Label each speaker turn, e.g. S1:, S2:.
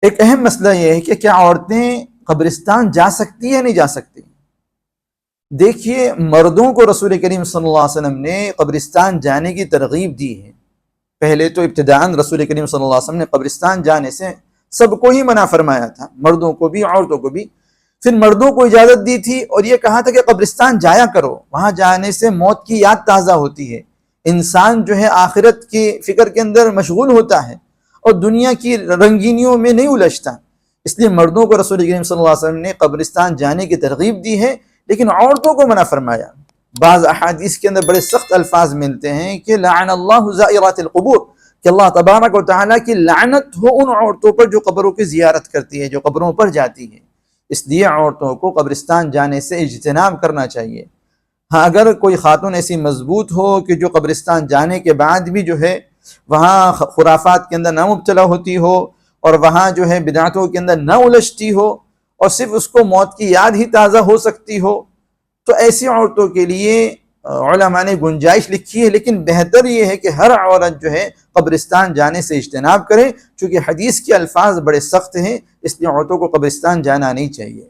S1: ایک اہم مسئلہ یہ ہے کہ کیا عورتیں قبرستان جا سکتی ہیں نہیں جا سکتی؟ دیکھیے، مردوں کو رسول کریم صلی اللہ علیہ وسلم نے قبرستان جانے کی ترغیب دی ہے۔ پہلے تو ابتداءً رسول کریم صلی اللہ علیہ وسلم نے قبرستان جانے سے سب کو ہی منع فرمایا تھا، مردوں کو بھی عورتوں کو بھی۔ پھر مردوں کو اجازت دی تھی اور یہ کہا تھا کہ قبرستان جایا کرو، وہاں جانے سے موت کی یاد تازہ ہوتی ہے، انسان جو ہے آخرت کی فکر کے اندر مشغول ہوتا ہے اور دنیا کی رنگینیوں میں نہیں الجھتا۔ اس لیے مردوں کو رسول کریم صلی اللہ علیہ وسلم نے قبرستان جانے کی ترغیب دی ہے، لیکن عورتوں کو منع فرمایا۔ بعض احادیث کے اندر بڑے سخت الفاظ ملتے ہیں کہ لعن اللہ زائرات القبور، کہ اللہ تبارک و تعالیٰ کی لعنت ہو ان عورتوں پر جو قبروں کی زیارت کرتی ہے، جو قبروں پر جاتی ہے۔ اس لیے عورتوں کو قبرستان جانے سے اجتناب کرنا چاہیے۔ ہاں، اگر کوئی خاتون ایسی مضبوط ہو کہ جو قبرستان جانے کے بعد بھی جو ہے وہاں خرافات کے اندر نہ مبتلا ہوتی ہو اور وہاں جو ہے بدعتوں کے اندر نہ الجھتی ہو اور صرف اس کو موت کی یاد ہی تازہ ہو سکتی ہو، تو ایسی عورتوں کے لیے علماء نے گنجائش لکھی ہے، لیکن بہتر یہ ہے کہ ہر عورت جو ہے قبرستان جانے سے اجتناب کرے، چونکہ حدیث کے الفاظ بڑے سخت ہیں، اس لیے عورتوں کو قبرستان جانا نہیں چاہیے۔